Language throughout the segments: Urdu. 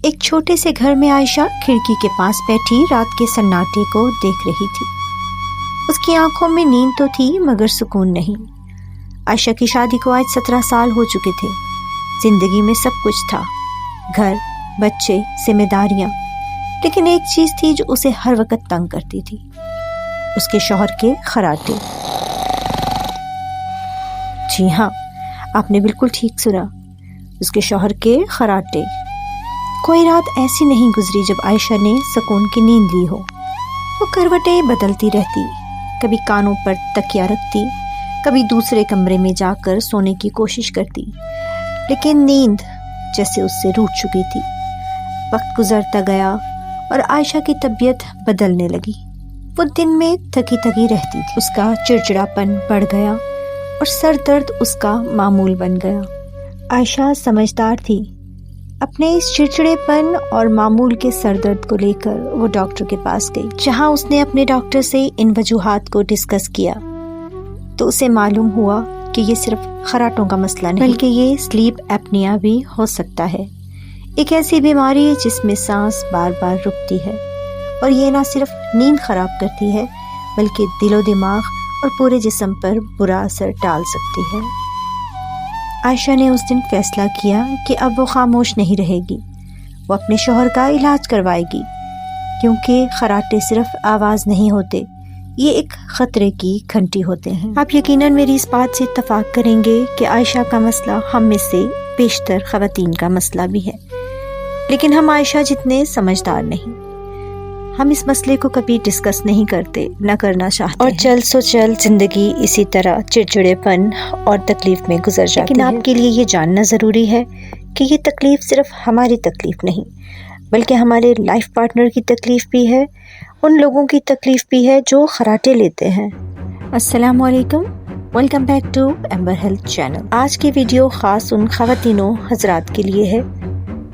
ایک چھوٹے سے گھر میں عائشہ کھڑکی کے پاس بیٹھی رات کے سناٹے کو دیکھ رہی تھی۔ اس کی آنکھوں میں نیند تو تھی مگر سکون نہیں۔ عائشہ کی شادی کو آج 17 سال ہو چکے تھے۔ زندگی میں سب کچھ تھا، گھر، بچے، ذمہ داریاں، لیکن ایک چیز تھی جو اسے ہر وقت تنگ کرتی تھی، اس کے شوہر کے خراٹے۔ جی ہاں، آپ نے بالکل ٹھیک سنا، اس کے شوہر کے خراٹے۔ کوئی رات ایسی نہیں گزری جب عائشہ نے سکون کی نیند لی ہو۔ وہ کروٹیں بدلتی رہتی، کبھی کانوں پر تکیہ رکھتی، کبھی دوسرے کمرے میں جا کر سونے کی کوشش کرتی، لیکن نیند جیسے اس سے روٹھ چکی تھی۔ وقت گزرتا گیا اور عائشہ کی طبیعت بدلنے لگی۔ وہ دن میں تھکی تھکی رہتی تھی، اس کا چڑچڑاپن بڑھ گیا اور سر درد اس کا معمول بن گیا۔ عائشہ سمجھدار تھی۔ اپنے اس چڑچڑے پن اور معمول کے سر درد کو لے کر وہ ڈاکٹر کے پاس گئی، جہاں اس نے اپنے ڈاکٹر سے ان وجوہات کو ڈسکس کیا تو اسے معلوم ہوا کہ یہ صرف خراٹوں کا مسئلہ نہیں بلکہ یہ سلیپ ایپنیا بھی ہو سکتا ہے، ایک ایسی بیماری ہے جس میں سانس بار بار رکتی ہے، اور یہ نہ صرف نیند خراب کرتی ہے بلکہ دل و دماغ اور پورے جسم پر برا اثر ڈال سکتی ہے۔ عائشہ نے اس دن فیصلہ کیا کہ اب وہ خاموش نہیں رہے گی، وہ اپنے شوہر کا علاج کروائے گی، کیونکہ خراٹے صرف آواز نہیں ہوتے، یہ ایک خطرے کی گھنٹی ہوتے ہیں۔ آپ یقیناً میری اس بات سے اتفاق کریں گے کہ عائشہ کا مسئلہ ہم میں سے بیشتر خواتین کا مسئلہ بھی ہے، لیکن ہم عائشہ جتنے سمجھدار نہیں۔ ہم اس مسئلے کو کبھی ڈسکس نہیں کرتے، نہ کرنا چاہتے اور چل سو چل زندگی اسی طرح چڑچڑے پن اور تکلیف میں گزر جاتی ہے۔ لیکن آپ کے لیے یہ جاننا ضروری ہے کہ یہ تکلیف صرف ہماری تکلیف نہیں بلکہ ہمارے لائف پارٹنر کی تکلیف بھی ہے، ان لوگوں کی تکلیف بھی ہے جو خراٹے لیتے ہیں۔ السلام علیکم، welcome back to Amber health channel. آج کی ویڈیو خاص ان خواتینوں حضرات کے لیے ہے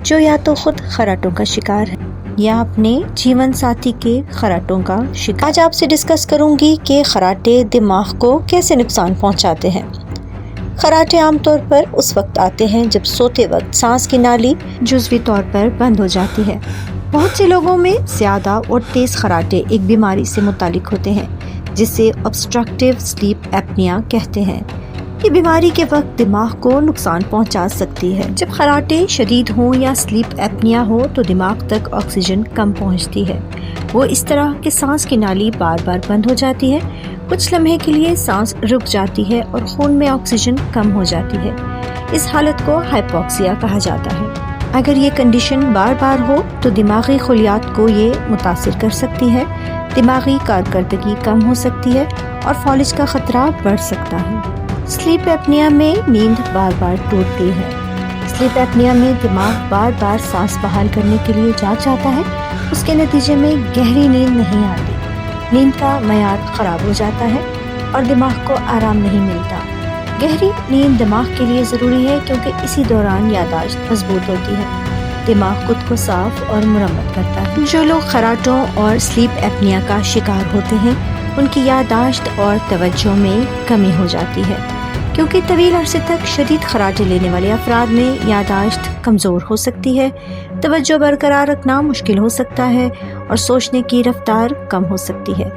جو یا تو خود خراٹوں کا شکار ہے یا اپنے جیون ساتھی کے خراٹوں کا شکار۔ آج آپ سے ڈسکس کروں گی کہ خراٹے دماغ کو کیسے نقصان پہنچاتے ہیں۔ خراٹے عام طور پر اس وقت آتے ہیں جب سوتے وقت سانس کی نالی جزوی طور پر بند ہو جاتی ہے۔ بہت سے لوگوں میں زیادہ اور تیز خراٹے ایک بیماری سے متعلق ہوتے ہیں جسے obstructive sleep apnea کہتے ہیں۔ یہ بیماری کے وقت دماغ کو نقصان پہنچا سکتی ہے۔ جب خراٹے شدید ہوں یا سلیپ ایپنیا ہو تو دماغ تک آکسیجن کم پہنچتی ہے، وہ اس طرح کہ سانس کی نالی بار بار بند ہو جاتی ہے، کچھ لمحے کے لیے سانس رک جاتی ہے اور خون میں آکسیجن کم ہو جاتی ہے۔ اس حالت کو ہائپوکسیا کہا جاتا ہے۔ اگر یہ کنڈیشن بار بار ہو تو دماغی خلیات کو یہ متاثر کر سکتی ہے، دماغی کارکردگی کم ہو سکتی ہے اور فالج کا خطرہ بڑھ سکتا ہے۔ سلیپ ایپنیا میں نیند بار بار ٹوٹتی ہے۔ سلیپ ایپنیا میں دماغ بار بار سانس بحال کرنے کے لیے جاگ جاتا ہے، اس کے نتیجے میں گہری نیند نہیں آتی، نیند کا معیار خراب ہو جاتا ہے اور دماغ کو آرام نہیں ملتا۔ گہری نیند دماغ کے لیے ضروری ہے کیونکہ اسی دوران یادداشت مضبوط ہوتی ہے، دماغ خود کو صاف اور مرمت کرتا ہے۔ جو لوگ خراٹوں اور سلیپ ایپنیا کا شکار ہوتے ہیں ان کی یادداشت اور توجہ میں کمی ہو جاتی ہے، کیونکہ طویل عرصے تک شدید خراٹے لینے والے افراد میں یادداشت کمزور ہو سکتی ہے، توجہ برقرار رکھنا مشکل ہو سکتا ہے اور سوچنے کی رفتار کم ہو سکتی ہے۔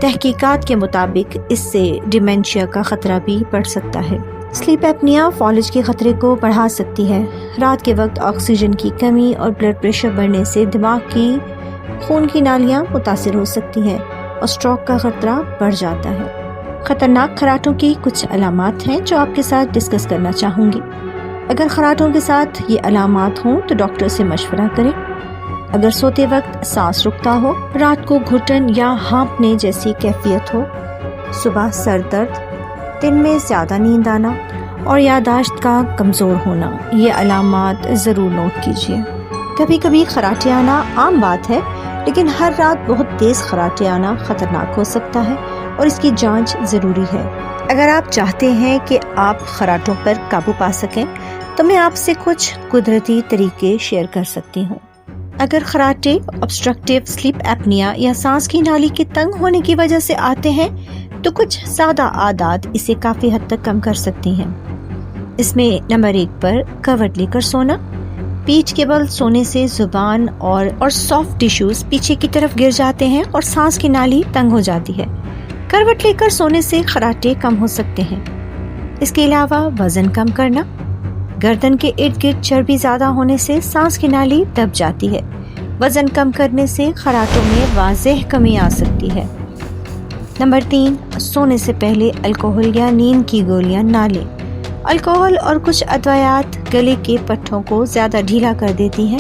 تحقیقات کے مطابق اس سے ڈیمنشیا کا خطرہ بھی بڑھ سکتا ہے۔ سلیپ ایپنیا فالج کے خطرے کو بڑھا سکتی ہے۔ رات کے وقت آکسیجن کی کمی اور بلڈ پریشر بڑھنے سے دماغ کی خون کی نالیاں متاثر ہو سکتی ہیں اور اسٹروک کا خطرہ بڑھ جاتا ہے۔ خطرناک خراٹوں کی کچھ علامات ہیں جو آپ کے ساتھ ڈسکس کرنا چاہوں گی۔ اگر خراٹوں کے ساتھ یہ علامات ہوں تو ڈاکٹر سے مشورہ کریں۔ اگر سوتے وقت سانس رکتا ہو، رات کو گھٹن یا ہانپنے جیسی کیفیت ہو، صبح سر درد، دن میں زیادہ نیند آنا اور یادداشت کا کمزور ہونا، یہ علامات ضرور نوٹ کیجیے۔ کبھی کبھی خراٹے آنا عام بات ہے، لیکن ہر رات بہت تیز خراٹے آنا خطرناک ہو سکتا ہے اور اس کی جانچ ضروری ہے۔ اگر آپ چاہتے ہیں کہ آپ خراٹوں پر قابو پا سکیں تو میں آپ سے کچھ قدرتی طریقے شیئر کر سکتی ہوں۔ اگر خراٹے obstructive sleep apnea یا سانس کی نالی کے تنگ ہونے کی وجہ سے آتے ہیں تو کچھ سادہ عادات اسے کافی حد تک کم کر سکتی ہیں۔ اس میں نمبر 1 پر کورٹ لے کر سونا۔ پیٹھ کے بل سونے سے زبان اور سافٹ ٹیشوز پیچھے کی طرف گر جاتے ہیں اور سانس کی نالی تنگ ہو جاتی ہے۔ کروٹ لے کر سونے سے خراٹے کم ہو سکتے ہیں۔ اس کے علاوہ وزن کم کرنا، گردن کے ارد گرد چربی زیادہ ہونے سے سانس کی نالی دب جاتی ہے۔ وزن کم کرنے سے خراٹوں میں واضح کمی آ سکتی ہے۔ نمبر 3، سونے سے پہلے الکوہل یا نیند کی گولیاں نہ لیں۔ الکوہل اور کچھ ادویات گلے کے پٹھوں کو زیادہ ڈھیلا کر دیتی ہیں،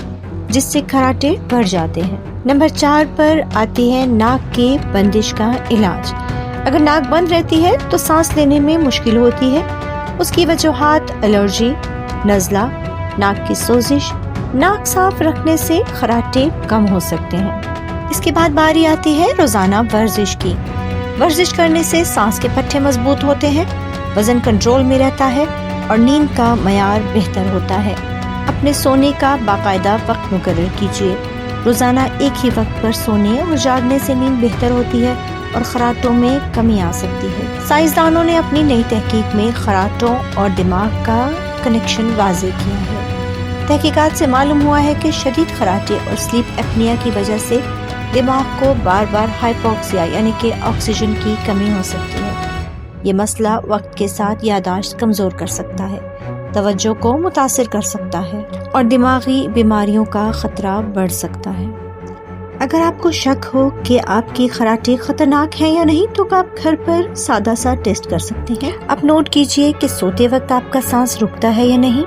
جس سے خراٹے بڑھ جاتے ہیں۔ نمبر 4 پر آتی ہے ناک کے بندش کا علاج۔ اگر ناک بند رہتی ہے تو سانس لینے میں مشکل ہوتی ہے۔ اس کی وجوہات الرجی، نزلہ، ناک کی سوزش۔ ناک صاف رکھنے سے خراٹے کم ہو سکتے ہیں۔ اس کے بعد باری آتی ہے روزانہ ورزش کی۔ ورزش کرنے سے سانس کے پٹھے مضبوط ہوتے ہیں، وزن کنٹرول میں رہتا ہے اور نیند کا معیار بہتر ہوتا ہے۔ اپنے سونے کا باقاعدہ وقت مقرر کیجیے۔ روزانہ ایک ہی وقت پر سونے اور جاگنے سے نیند بہتر ہوتی ہے اور خراٹوں میں کمی آ سکتی ہے۔ سائنسدانوں نے اپنی نئی تحقیق میں خراٹوں اور دماغ کا کنیکشن واضح کیا ہے۔ تحقیقات سے معلوم ہوا ہے کہ شدید خراٹے اور سلیپ اپنیا کی وجہ سے دماغ کو بار بار ہائپوکسیا یعنی کہ آکسیجن کی کمی ہو سکتی ہے۔ یہ مسئلہ وقت کے ساتھ یادداشت کمزور کر سکتا ہے، توجہ کو متاثر کر سکتا ہے اور دماغی بیماریوں کا خطرہ بڑھ سکتا ہے۔ اگر آپ کو شک ہو کہ آپ کی خراٹے خطرناک ہیں یا نہیں تو آپ گھر پر سادہ سا ٹیسٹ کر سکتے ہیں۔ آپ نوٹ کیجئے کہ سوتے وقت آپ کا سانس رکتا ہے یا نہیں،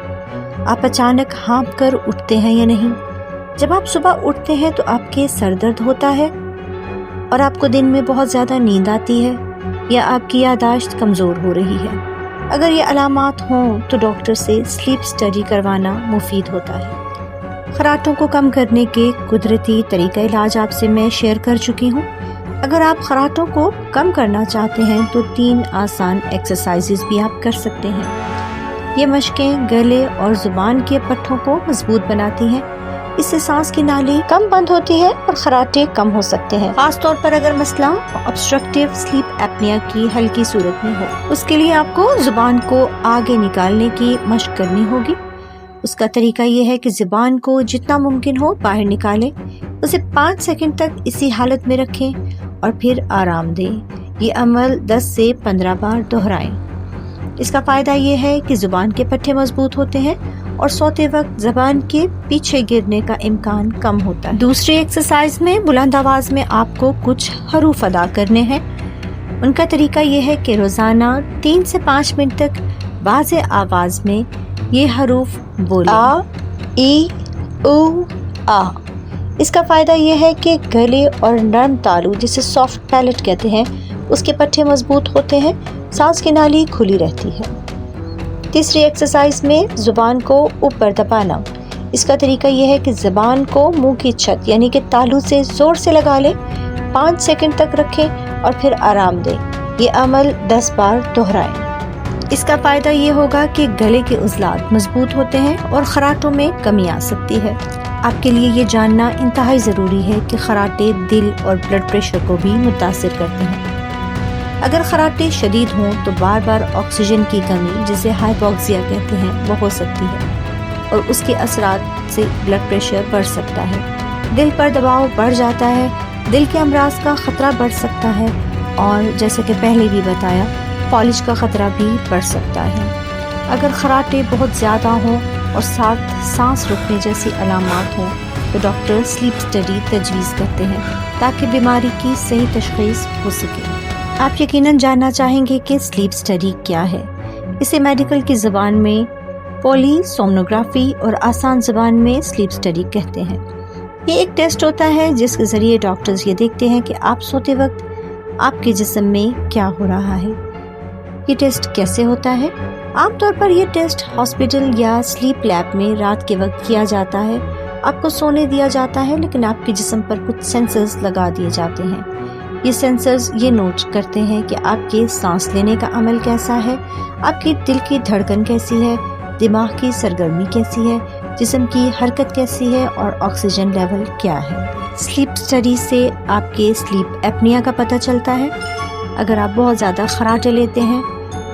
آپ اچانک ہانپ کر اٹھتے ہیں یا نہیں، جب آپ صبح اٹھتے ہیں تو آپ کے سر درد ہوتا ہے اور آپ کو دن میں بہت زیادہ نیند آتی ہے یا آپ کی یادداشت کمزور ہو رہی ہے۔ اگر یہ علامات ہوں تو ڈاکٹر سے سلیپ اسٹڈی کروانا مفید ہوتا ہے۔ خراٹوں کو کم کرنے کے قدرتی طریقہ علاج آپ سے میں شیئر کر چکی ہوں۔ اگر آپ خراٹوں کو کم کرنا چاہتے ہیں تو 3 آسان ایکسرسائزز بھی آپ کر سکتے ہیں۔ یہ مشقیں گلے اور زبان کے پٹھوں کو مضبوط بناتی ہیں، اس سے سانس کی نالی کم بند ہوتی ہے اور خراٹے کم ہو سکتے ہیں، خاص طور پر اگر مسئلہ obstructive sleep apnea کی ہلکی صورت میں ہو۔ اس کے لیے آپ کو زبان کو آگے نکالنے کی مشق کرنی ہوگی۔ اس کا طریقہ یہ ہے کہ زبان کو جتنا ممکن ہو باہر نکالیں، اسے 5 سیکنڈ تک اسی حالت میں رکھیں اور پھر آرام دیں۔ یہ عمل 10 سے 15 بار دہرائیں۔ اس کا فائدہ یہ ہے کہ زبان کے پٹھے مضبوط ہوتے ہیں اور سوتے وقت زبان کے پیچھے گرنے کا امکان کم ہوتا ہے۔ دوسری ایکسرسائز میں بلند آواز میں آپ کو کچھ حروف ادا کرنے ہیں۔ ان کا طریقہ یہ ہے کہ روزانہ 3 سے 5 منٹ تک واضح آواز میں یہ حروف بولیں: آ، ای، او، آ۔ اس کا فائدہ یہ ہے کہ گلے اور نرم تالو جسے سافٹ پیلٹ کہتے ہیں اس کے پٹھے مضبوط ہوتے ہیں، سانس کی نالی کھلی رہتی ہے۔ تیسری ایکسرسائز میں زبان کو اوپر دبانا۔ اس کا طریقہ یہ ہے کہ زبان کو منہ کی چھت یعنی کہ تالو سے زور سے لگا لیں، 5 سیکنڈ تک رکھیں اور پھر آرام دیں۔ یہ عمل 10 بار دہرائیں۔ اس کا فائدہ یہ ہوگا کہ گلے کے عضلات مضبوط ہوتے ہیں اور خراٹوں میں کمی آ سکتی ہے۔ آپ کے لیے یہ جاننا انتہائی ضروری ہے کہ خراٹے دل اور بلڈ پریشر کو بھی متاثر کرتے ہیں۔ اگر خراٹے شدید ہوں تو بار بار آکسیجن کی کمی جسے ہائپوکسیا کہتے ہیں وہ ہو سکتی ہے اور اس کے اثرات سے بلڈ پریشر بڑھ سکتا ہے، دل پر دباؤ بڑھ جاتا ہے، دل کے امراض کا خطرہ بڑھ سکتا ہے اور جیسے کہ پہلے بھی بتایا فالج کا خطرہ بھی بڑھ سکتا ہے۔ اگر خراٹے بہت زیادہ ہوں اور ساتھ سانس رکنے جیسی علامات ہوں تو ڈاکٹر سلیپ اسٹڈی تجویز کرتے ہیں تاکہ بیماری کی صحیح تشخیص ہو سکے۔ آپ یقیناً جاننا چاہیں گے کہ سلیپ اسٹڈی کیا ہے۔ اسے میڈیکل کی زبان میں پولی سومنوگرافی اور آسان زبان میں سلیپ اسٹڈی کہتے ہیں۔ یہ ایک ٹیسٹ ہوتا ہے جس کے ذریعے ڈاکٹرز یہ دیکھتے ہیں کہ آپ سوتے وقت آپ کے جسم میں کیا ہو رہا ہے۔ یہ ٹیسٹ کیسے ہوتا ہے؟ عام طور پر یہ ٹیسٹ ہاسپٹل یا سلیپ لیب میں رات کے وقت کیا جاتا ہے۔ آپ کو سونے دیا جاتا ہے لیکن آپ کے جسم پر کچھ سینسرز لگا دیے جاتے ہیں۔ یہ سینسرز یہ نوٹ کرتے ہیں کہ آپ کے سانس لینے کا عمل کیسا ہے، آپ کی دل کی دھڑکن کیسی ہے، دماغ کی سرگرمی کیسی ہے، جسم کی حرکت کیسی ہے اور آکسیجن لیول کیا ہے۔ سلیپ اسٹڈی سے آپ کے سلیپ ایپنیا کا پتہ چلتا ہے۔ اگر آپ بہت زیادہ خراٹے لیتے ہیں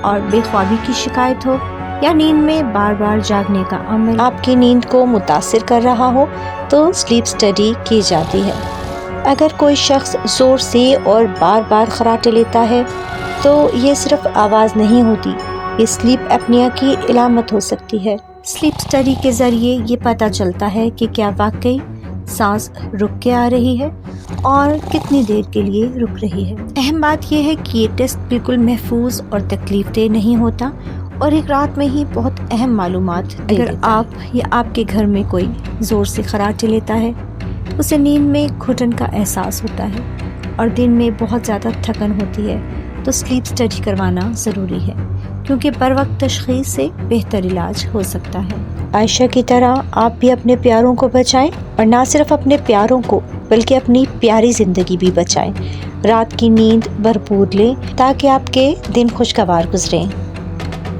اور بے خوابی کی شکایت ہو یا نیند میں بار بار جاگنے کا عمل آپ کی نیند کو متاثر کر رہا ہو تو سلیپ اسٹڈی کی جاتی ہے۔ اگر کوئی شخص زور سے اور بار بار خراٹے لیتا ہے تو یہ صرف آواز نہیں ہوتی، یہ سلیپ اپنیا کی علامت ہو سکتی ہے۔ سلیپ اسٹڈی کے ذریعے یہ پتہ چلتا ہے کہ کیا واقعی سانس رک کے آ رہی ہے اور کتنی دیر کے لیے رک رہی ہے۔ اہم بات یہ ہے کہ یہ ٹیسٹ بالکل محفوظ اور تکلیف دہ نہیں ہوتا اور ایک رات میں ہی بہت اہم معلومات دے دیتا ہے۔ اگر آپ یا آپ کے گھر میں کوئی زور سے خراٹے لیتا ہے، اسے نیند میں گھٹن کا احساس ہوتا ہے اور دن میں بہت زیادہ تھکن ہوتی ہے تو سلیپ اسٹڈی کروانا ضروری ہے، کیونکہ بر وقت تشخیص سے بہتر علاج ہو سکتا ہے۔ عائشہ کی طرح آپ بھی اپنے پیاروں کو بچائیں، اور نہ صرف اپنے پیاروں کو بلکہ اپنی پیاری زندگی بھی بچائیں۔ رات کی نیند بھرپور لیں تاکہ آپ کے دن خوشگوار گزریں،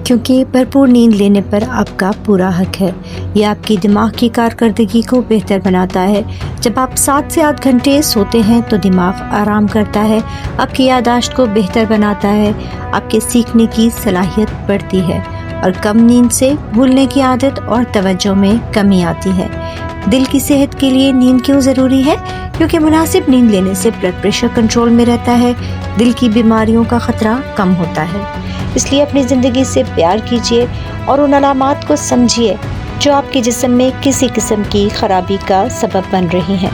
کیونکہ بھرپور نیند لینے پر آپ کا پورا حق ہے۔ یہ آپ کی دماغ کی کارکردگی کو بہتر بناتا ہے۔ جب آپ 7 سے 8 گھنٹے سوتے ہیں تو دماغ آرام کرتا ہے، آپ کی یادداشت کو بہتر بناتا ہے، آپ کے سیکھنے کی صلاحیت بڑھتی ہے، اور کم نیند سے بھولنے کی عادت اور توجہ میں کمی آتی ہے۔ دل کی صحت کے لیے نیند کیوں ضروری ہے؟ کیونکہ مناسب نیند لینے سے بلڈ پریشر کنٹرول میں رہتا ہے، دل کی بیماریوں کا خطرہ کم ہوتا ہے۔ اس لیے اپنی زندگی سے پیار کیجیے اور ان علامات کو سمجھیے جو آپ کے جسم میں کسی قسم کی خرابی کا سبب بن رہی ہیں،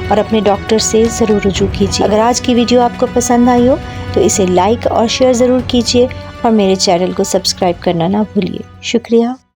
اور اپنے ڈاکٹر سے ضرور رجوع کیجیے۔ اگر آج کی ویڈیو آپ کو پسند آئی ہو تو اسے لائک اور شیئر ضرور کیجیے، اور میرے چینل کو سبسکرائب کرنا نہ بھولیے۔ شکریہ۔